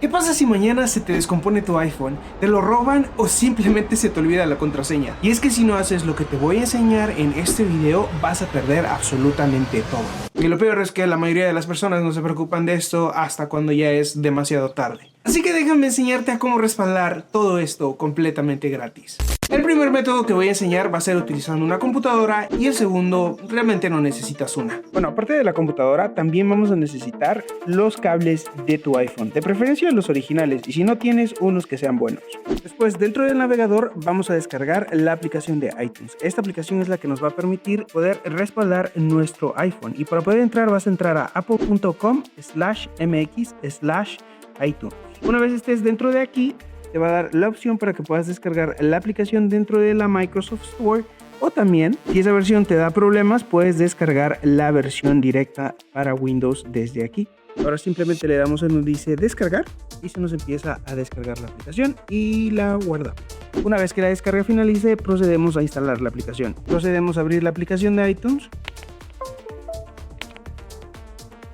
¿Qué pasa si mañana se te descompone tu iPhone, te lo roban o simplemente se te olvida la contraseña? Y es que si no haces lo que te voy a enseñar en este video, vas a perder absolutamente todo. Y lo peor es que la mayoría de las personas no se preocupan de esto hasta cuando ya es demasiado tarde. Así que déjame enseñarte a cómo respaldar todo esto completamente gratis. El primer método que voy a enseñar va a ser utilizando una computadora y el segundo realmente no necesitas una. Bueno, aparte de la computadora también vamos a necesitar los cables de tu iPhone, de preferencia los originales, y si no tienes, unos que sean buenos. Después, dentro del navegador vamos a descargar la aplicación de iTunes. Esta aplicación es la que nos va a permitir poder respaldar nuestro iPhone, y para poder entrar vas a entrar a apple.com/mx/iTunes. Una vez estés dentro de aquí, te va a dar la opción para que puedas descargar la aplicación dentro de la Microsoft Store, o también, si esa versión te da problemas, puedes descargar la versión directa para Windows desde aquí. Ahora simplemente le damos en donde dice descargar y se nos empieza a descargar la aplicación y la guardamos. Una vez que la descarga finalice, procedemos a instalar la aplicación. Procedemos a abrir la aplicación de iTunes.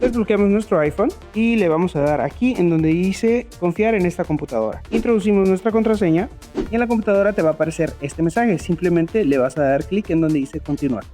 Desbloqueamos nuestro iPhone y le vamos a dar aquí en donde dice confiar en esta computadora. Introducimos nuestra contraseña y en la computadora te va a aparecer este mensaje. Simplemente le vas a dar clic en donde dice continuar.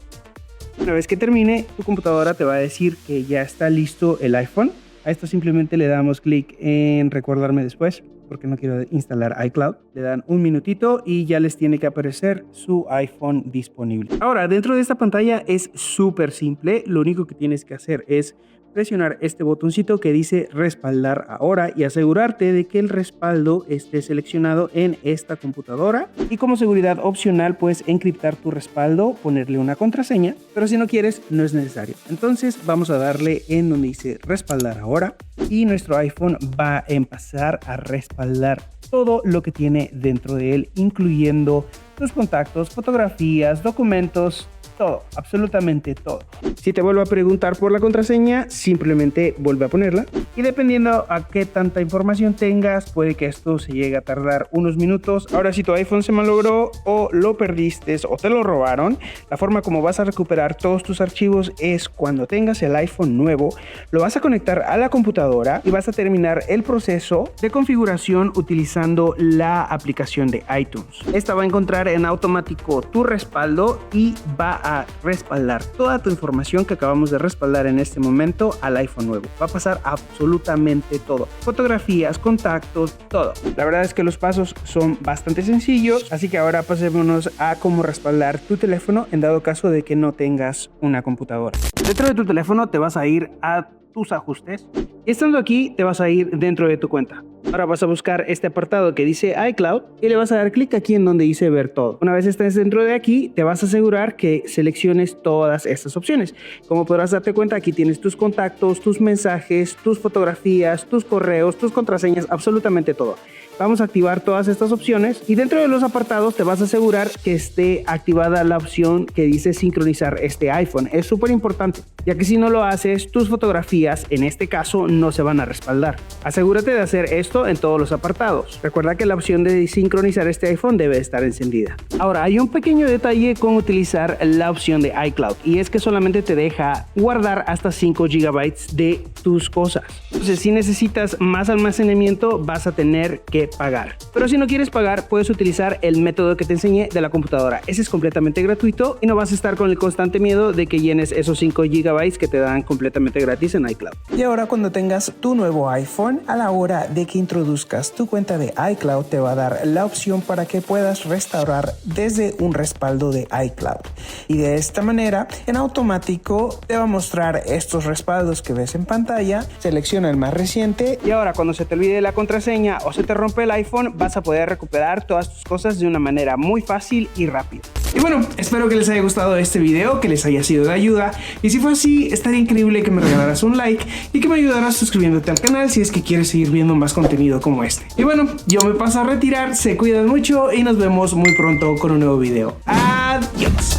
Una vez que termine, tu computadora te va a decir que ya está listo el iPhone. A esto simplemente le damos clic en recordarme después, porque no quiero instalar iCloud. Le dan un minutito y ya les tiene que aparecer su iPhone disponible. Ahora, dentro de esta pantalla es súper simple. Lo único que tienes que hacer es presionar este botoncito que dice respaldar ahora y asegurarte de que el respaldo esté seleccionado en esta computadora, y como seguridad opcional puedes encriptar tu respaldo, ponerle una contraseña, pero si no quieres no es necesario. Entonces vamos a darle en donde dice respaldar ahora y nuestro iPhone va a empezar a respaldar todo lo que tiene dentro de él, incluyendo tus contactos, fotografías, documentos, todo, absolutamente todo. Si te vuelvo a preguntar por la contraseña, simplemente vuelve a ponerla, y dependiendo a qué tanta información tengas, puede que esto se llegue a tardar unos minutos. Ahora, si tu iPhone se malogró o lo perdiste o te lo robaron, la forma como vas a recuperar todos tus archivos es cuando tengas el iPhone nuevo, lo vas a conectar a la computadora y vas a terminar el proceso de configuración utilizando la aplicación de iTunes. Esta va a encontrar en automático tu respaldo y va a respaldar toda tu información que acabamos de respaldar en este momento al iPhone nuevo. Va a pasar absolutamente todo, fotografías, contactos, todo. La verdad es que los pasos son bastante sencillos, así que ahora pasémonos a cómo respaldar tu teléfono en dado caso de que no tengas una computadora. Dentro de tu teléfono te vas a ir a tus ajustes y estando aquí te vas a ir dentro de tu cuenta. Ahora vas a buscar este apartado que dice iCloud y le vas a dar clic aquí en donde dice ver todo. Una vez estés dentro de aquí, te vas a asegurar que selecciones todas estas opciones. Como podrás darte cuenta, aquí tienes tus contactos, tus mensajes, tus fotografías, tus correos, tus contraseñas, absolutamente todo. Vamos a activar todas estas opciones y dentro de los apartados te vas a asegurar que esté activada la opción que dice sincronizar este iPhone. Es súper importante, ya que si no lo haces, tus fotografías, en este caso, no se van a respaldar. Asegúrate de hacer esto en todos los apartados. Recuerda que la opción de sincronizar este iPhone debe estar encendida. Ahora, hay un pequeño detalle con utilizar la opción de iCloud, y es que solamente te deja guardar hasta 5 GB de tus cosas. Entonces, si necesitas más almacenamiento, vas a tener que pagar. Pero si no quieres pagar, puedes utilizar el método que te enseñé de la computadora. Ese es completamente gratuito y no vas a estar con el constante miedo de que llenes esos 5 GB que te dan completamente gratis en iCloud. Y ahora, cuando tengas tu nuevo iPhone, a la hora de que introduzcas tu cuenta de iCloud, te va a dar la opción para que puedas restaurar desde un respaldo de iCloud. Y de esta manera, en automático, te va a mostrar estos respaldos que ves en pantalla. Selecciona el más reciente y ahora, cuando se te olvide la contraseña o se te rompe el iPhone, vas a poder recuperar todas tus cosas de una manera muy fácil y rápida. Y bueno, espero que les haya gustado este video, que les haya sido de ayuda, y si fue así, estaría increíble que me regalaras un like y que me ayudaras suscribiéndote al canal si es que quieres seguir viendo más contenido como este. Y bueno, yo me paso a retirar, se cuidan mucho y nos vemos muy pronto con un nuevo video. Adiós.